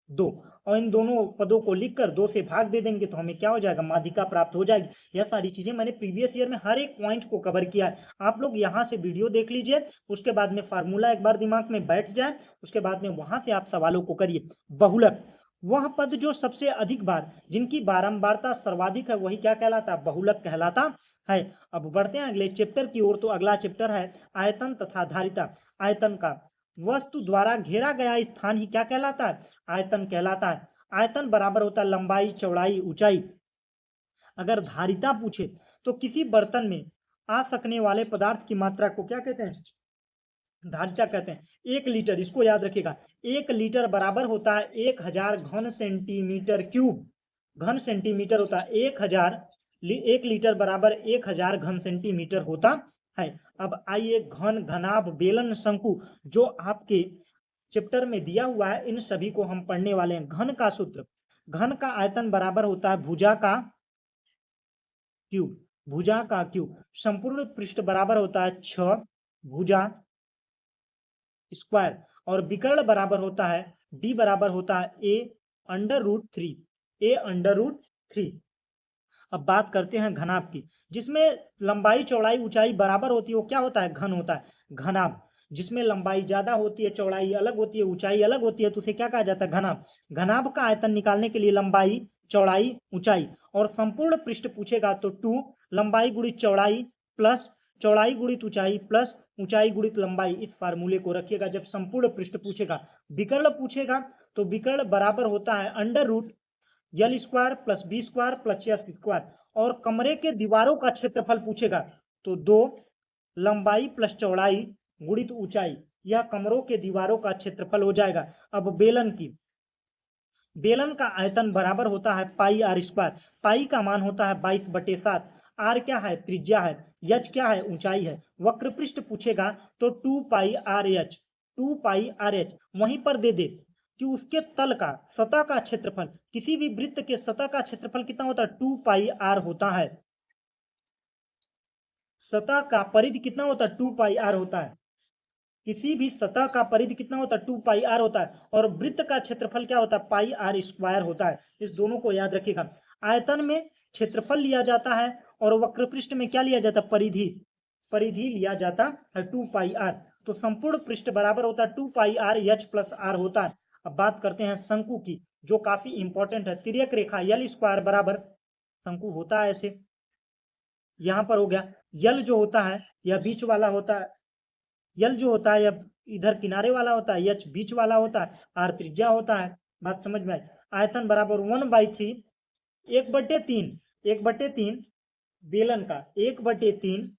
A: 2, और इन दोनों पदों को लिखकर 2 से भाग दे देंगे तो हमें क्या हो जाएगा? माध्यिका प्राप्त हो जाएगी। यह सारी चीजें मैंने प्रीवियस ईयर में हर एक पॉइंट को कवर किया है। आप लोग यहाँ से वीडियो देख लीजिए, उसके बाद में फार्मूला एक बार दिमाग में बैठ जाए, उसके बाद में वहां से आप सवालों को करिए। बहुलक, वह पद जो सबसे अधिक बार, जिनकी बारंबारता सर्वाधिक है, वही क्या कहलाता है? बहुलक कहलाता है। अब बढ़ते हैं अगले चैप्टर की ओर। तो अगला चैप्टर है आयतन तथा धारिता। आयतन का वस्तु द्वारा घेरा गया स्थान ही क्या कहलाता है? आयतन कहलाता है। आयतन बराबर होता है लंबाई, चौड़ाई, ऊंचाई। अगर धारिता पूछे तो किसी बर्तन में आ सकने वाले पदार्थ की मात्रा को क्या कहते हैं? धारिता कहते हैं। 1 लीटर, इसको याद रखिएगा, 1 लीटर बराबर होता है 1000 घन सेंटीमीटर क्यूब। घन सेंटीमीटर होता है 1 लीटर बराबर 1000 घन सेंटीमीटर होता है। अब आइए घन, घनाभ, बेलन, शंकु जो आपके चैप्टर में दिया हुआ है, इन सभी को हम पढ़ने वाले हैं। घन का सूत्र, घन का आयतन बराबर होता है भुजा का क्यूब, भुजा का क्यूब। संपूर्ण पृष्ठ बराबर होता है 6 भुजा स्क्वायर, और विकर्ण बराबर होता है d बराबर होता है a√3, a√3। अब बात करते हैं घनाभ की, जिसमें लंबाई, चौड़ाई, ऊंचाई बराबर होती है, वो क्या होता है? घन होता है। घनाभ, जिसमें लंबाई ज्यादा होती है, चौड़ाई अलग होती है, ऊंचाई अलग होती है, तो उसे क्या कहा जाता है? घनाभ। घनाभ का आयतन निकालने के लिए लंबाई, चौड़ाई, ऊंचाई और संपूर्ण पृष्ठ पूछेगा तो 2 लंबाई गुणित चौड़ाई प्लस चौड़ाई गुणित ऊंचाई प्लस ऊंचाई गुणित लंबाई, इस फार्मूले को रखिएगा जब संपूर्ण पृष्ठ पूछेगा। विकर्ण पूछेगा तो विकर्ण बराबर होता है √L² plus B² plus S²। और कमरे के दीवारों का क्षेत्रफल पूछेगा तो 2 लंबाई प्लस चौड़ाई गुणित ऊंचाई, यह कमरों के दीवारों का क्षेत्रफल हो जाएगा। अब बेलन की, बेलन का आयतन बराबर होता है πr²। पाई का मान होता है 22/7। आर क्या है? त्रिज्या है। एच क्या है? ऊंचाई है। वक्र पृष्ठ पूछेगा तो 2πrh, 2πrh वहीं पर दे दे कि उसके तल का, सतह का क्षेत्रफल, किसी भी वृत्त के सतह का क्षेत्रफल कितना होता है? 2πr होता है। सतह का परिधि कितना होता है? 2πr होता है। किसी भी सतह का परिधि कितना होता है? 2πr होता है। और वृत्त का क्षेत्रफल क्या होता है? πr² होता है। इस दोनों को याद रखिएगा। आयतन में क्षेत्रफल लिया जाता है और वक्र पृष्ठ में क्या लिया जाता है? परिधि, परिधि लिया जाता है 2πr। तो संपूर्ण पृष्ठ बराबर होता है 2πrh प्लस r होता है। अब बात करते हैं शंकु की, जो काफी इंपॉर्टेंट है। तिर्यक रेखा L² बराबर, शंकु होता है ऐसे, यहां पर हो गया यल जो होता है यह बीच वाला होता है, यल जो होता है यह इधर किनारे वाला होता है, एच बीच वाला होता है, आर त्रिज्या होता है। बात समझ में आई? आयतन बराबर 1/3, 1/3, 1/3 बेलन का, 1/3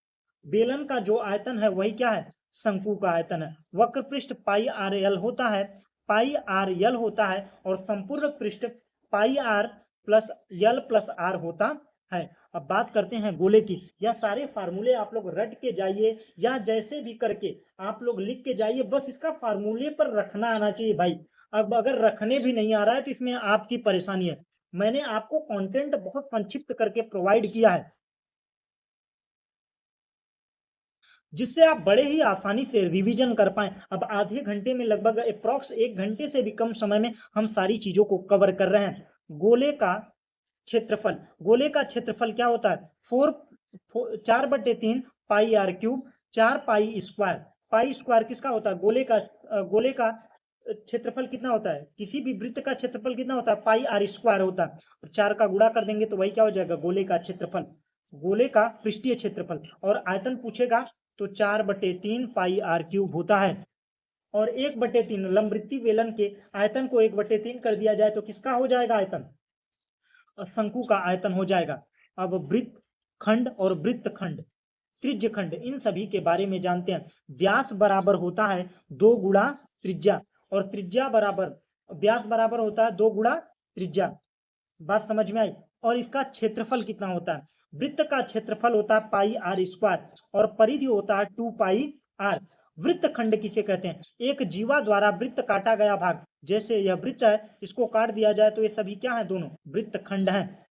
A: बेलन का जो आयतन है वही क्या है? शंकु का आयतन है। वक्र पृष्ठ πrl होता है, πrl होता है, और संपूर्ण पृष्ठ πr plus l plus r होता है। अब बात करते हैं गोले की। यह सारे फार्मूले आप लोग रट के जाइए या जैसे भी करके आप लोग लिख के जाइए, बस इसका फार्मूले पर रखना आना चाहिए भाई। अब अगर रखने भी नहीं आ रहा है तो इसमें आपकी परेशानी है। मैंने आपको कंटेंट बहुत संक्षिप्त करके प्रोवाइड किया है, जिससे आप बड़े ही आसानी से रिवीजन कर पाए। अब आधे घंटे में, लगभग अप्रॉक्स 1 घंटे से भी कम समय में हम सारी चीजों को कवर कर रहे हैं। गोले का क्षेत्रफल, गोले का क्षेत्रफल क्या होता है? 4/3 πr³, 4π²। π² किसका होता है? गोले का। गोले का क्षेत्रफल कितना होता है? किसी भी वृत्त का क्षेत्रफल कितना होता है? πr² होता है। और 4 का गुणा कर देंगे तो वही क्या हो जाएगा? गोले का क्षेत्रफल, गोले का पृष्ठीय क्षेत्रफल। और आयतन पूछेगा तो 4/3 πr³ होता है। और 1/3 लंबवृत्तीय बेलन के आयतन को 1/3 कर दिया जाए तो किसका हो जाएगा आयतन? शंकु का आयतन हो जाएगा। अब वृत्त खंड और वृत्त खंड, त्रिज्यखंड, इन सभी के बारे में जानते हैं। व्यास बराबर होता है 2 गुणा त्रिज्या, और त्रिज्या बराबर व्यास बराबर होता है 2 गुणा त्रिज्या। बात समझ में आई। और इसका क्षेत्रफल कितना होता है? वृत्त का क्षेत्रफल होता है पाई आर स्क्वायर और परिधि होता है 2 पाई आर। वृत्त खंड किसे कहते हैं? एक जीवा द्वारा वृत्त काटा गया भाग, जैसे यह वृत्त है, इसको काट दिया जाए तो ये सभी क्या है? दोनों वृत्त खंड हैं।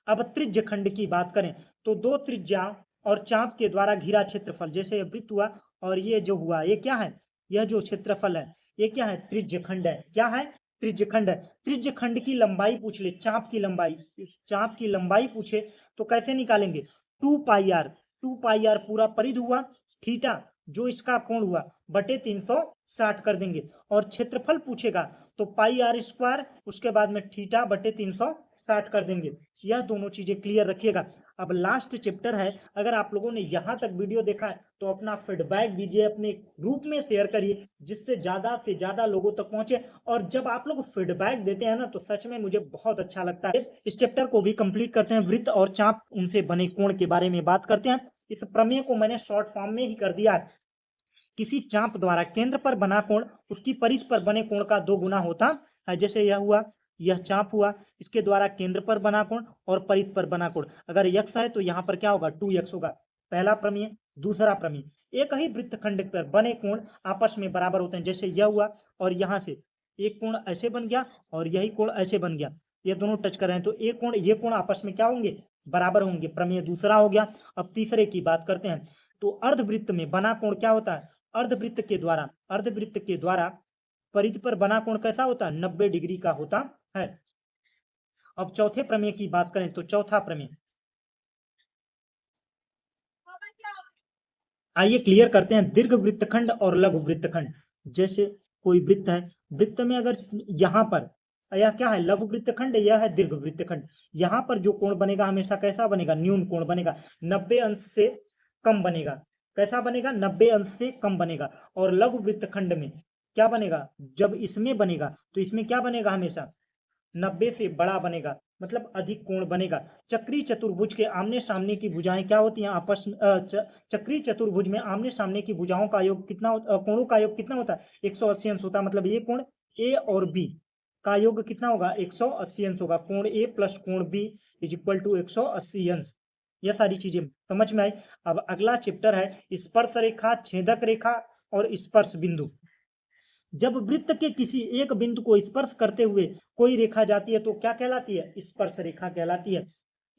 A: अब त्रिज्य खंड की बात करें तो 2 त्रिज्या और चाप के द्वारा घिरा क्षेत्रफल, जैसे वृत्त हुआ और ये जो हुआ ये क्या है? यह जो क्षेत्रफल है ये क्या है? त्रिज्य खंड है। क्या है? त्रिज्य खंड है। त्रिज्य खंड की लंबाई पूछ ले, चाप की लंबाई, इस चाप की लंबाई पूछे तो कैसे निकालेंगे? 2 पाई आर, 2 पाई आर पूरा परिधि हुआ, थीटा जो इसका कोण हुआ बटे 360 कर देंगे। और क्षेत्रफल पूछेगा तो पाई आर स्क्वायर, उसके बाद में थीटा बटे 360 कर देंगे। यह दोनों चीजें क्लियर रखिएगा। अब लास्ट चैप्टर है, अगर आप लोगों ने यहाँ तक वीडियो देखा है तो अपना फीडबैक दीजिए, अपने ग्रुप में शेयर करिए, जिससे ज्यादा से ज्यादा लोगों तक पहुंचे। और जब आप लोग फीडबैक देते हैं ना तो सच में मुझे बहुत अच्छा लगता है। इस चैप्टर को भी कंप्लीट करते हैं। वृत्त और चाप उनसे बने कोण के बारे में बात करते हैं। इस प्रमेय को मैंने शॉर्ट फॉर्म में ही कर दिया है। किसी चाप द्वारा केंद्र पर बना कोण उसकी परिधि पर बने कोण का 2 गुना होता है। जैसे यह हुआ, यह चाप हुआ, इसके द्वारा केंद्र पर बना कोण और परिधि पर बना कोण, अगर x है तो यहाँ पर क्या होगा? 2x होगा। पहला प्रमेय। दूसरा प्रमेय, एक ही वृत्तखंड पर बने कोण आपस में बराबर होते हैं। जैसे यह हुआ और यहाँ से एक कोण ऐसे बन गया और यही कोण ऐसे बन गया, ये दोनों टच कर रहे हैं तो एक कोण ये कोण आपस में क्या होंगे? बराबर होंगे। प्रमेय दूसरा हो गया। अब तीसरे की बात करते हैं। तो अर्धवृत्त में बना कोण क्या होता है? अर्धवृत्त के द्वारा परिधि पर बना कोण कैसा होता है? 90 डिग्री का होता है। अब चौथे प्रमेय की बात करें तो चौथा प्रमेय, आइए क्लियर करते हैं। दीर्घ वृत्तखंड और लघु वृत्तखंड। जैसे कोई वृत्त है, वृत्त में अगर यहाँ पर यह क्या है? लघु वृत्तखंड, यह है दीर्घ वृत्तखंड। यहाँ पर जो कोण बनेगा हमेशा कैसा बनेगा? न्यून कोण बनेगा, 90 अंश से कम बनेगा। कैसा बनेगा? 90 अंश से कम बनेगा। और लघु वृत्तखंड में क्या बनेगा? जब इसमें बनेगा तो इसमें क्या बनेगा? हमेशा 90 से बड़ा बनेगा, मतलब अधिक कोण बनेगा। चक्रीय चतुर्भुज के आमने सामने की भुजाएं क्या होती हैं? आपस में चक्रीय चतुर्भुज में आमने सामने की भुजाओं का योग कितना, कोणों का योग कितना होता है? 180 अंश होता है। मतलब ये कोण ए और बी का योग कितना होगा? 180 अंश होगा। कोण ए प्लस कोण बी इज इक्वल टू 180 अंश। यह सारी चीजें समझ में आई। अब अगला चैप्टर है स्पर्श रेखा, छेदक रेखा और स्पर्श बिंदु। जब वृत्त के किसी एक बिंदु को स्पर्श करते हुए कोई रेखा जाती है तो क्या कहलाती है? स्पर्श रेखा कहलाती है।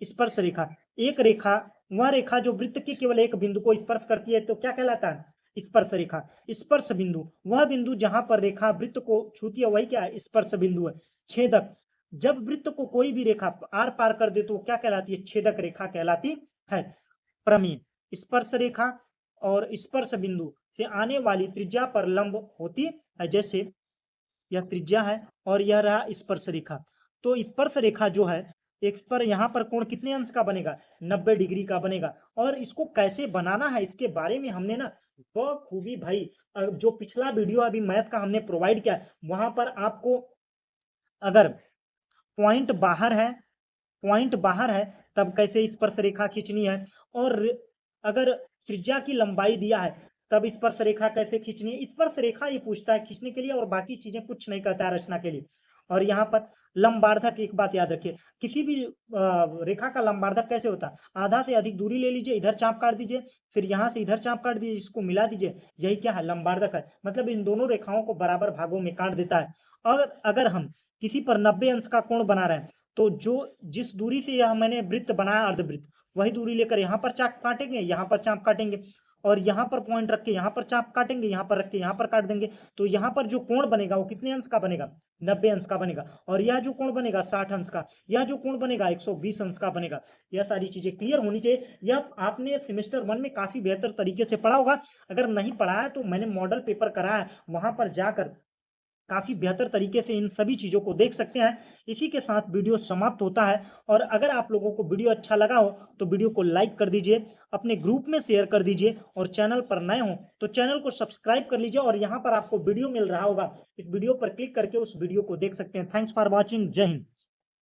A: स्पर्श रेखा, एक रेखा, वह रेखा जो वृत्त के केवल एक बिंदु को स्पर्श करती है तो क्या कहलाता है? स्पर्श रेखा। स्पर्श बिंदु, वह बिंदु जहां पर रेखा वृत्त को छूती है वही क्या है? स्पर्श बिंदु है। छेदक, जब वृत्त को कोई भी रेखा आर पार कर दे तो क्या कहलाती है? छेदक रेखा कहलाती है। प्रमेय, स्पर्श रेखा और स्पर्श बिंदु से आने वाली त्रिज्या पर लंब होती है। जैसे यह त्रिज्या है और यह रहा स्पर्श रेखा। तो स्पर्श रेखा जो है एक पर यहाँ पर कोण कितने अंश का बनेगा? 90 डिग्री का बनेगा। और इसको कैसे बनाना है इसके बारे में हमने ना बखूबी भाई जो पिछला वीडियो अभी मैथ का हमने प्रोवाइड किया वहां पर आपको अगर पॉइंट बाहर है तब कैसे स्पर्श रेखा खींचनी है, और अगर त्रिज्या की लंबाई दिया है तब स्पर्श रेखा कैसे खींचनी है। स्पर्श रेखा ये पूछता है खींचने के लिए, और बाकी चीजें कुछ नहीं कहता है रचना के लिए। और यहाँ पर लंबार्धक, एक बात याद रखिए, किसी भी रेखा का लंबार्धक कैसे होता है? आधा से अधिक दूरी ले लीजिए, इधर चाप काट दीजिए, फिर यहाँ से इधर चाप काट दीजिए, इसको मिला दीजिए, यही क्या है? लंबार्धक है। मतलब इन दोनों रेखाओं को बराबर भागों में काट देता है। और अगर हम किसी पर 90 अंश का कोण बना रहे हैं तो जिस दूरी से यह मैंने वृत्त बनाया अर्धवृत्त, वही दूरी लेकर यहाँ पर चाप काटेंगे, यहाँ पर चाप काटेंगे, और यहाँ पर पॉइंट रख के यहाँ पर चाप काटेंगे, यहाँ पर रख के यहाँ पर काट देंगे। तो यहाँ पर जो कोण बनेगा वो कितने अंश का बनेगा? 90 अंश का बनेगा। और यह जो कोण बनेगा 60 अंश का, यह जो कोण बनेगा 120 अंश का बनेगा। यह सारी चीजें क्लियर होनी चाहिए। यह आपने सेमेस्टर 1 में काफी बेहतर तरीके से पढ़ा होगा। अगर नहीं पढ़ा है तो मैंने मॉडल पेपर कराया है, वहां पर जाकर काफी बेहतर तरीके से इन सभी चीजों को देख सकते हैं। इसी के साथ वीडियो समाप्त होता है। और अगर आप लोगों को वीडियो अच्छा लगा हो तो वीडियो को लाइक कर दीजिए, अपने ग्रुप में शेयर कर दीजिए, और चैनल पर नए हो तो चैनल को सब्सक्राइब कर लीजिए। और यहाँ पर आपको वीडियो मिल रहा होगा, इस वीडियो पर क्लिक करके उस वीडियो को देख सकते हैं। Thanks for watching. जय हिंद।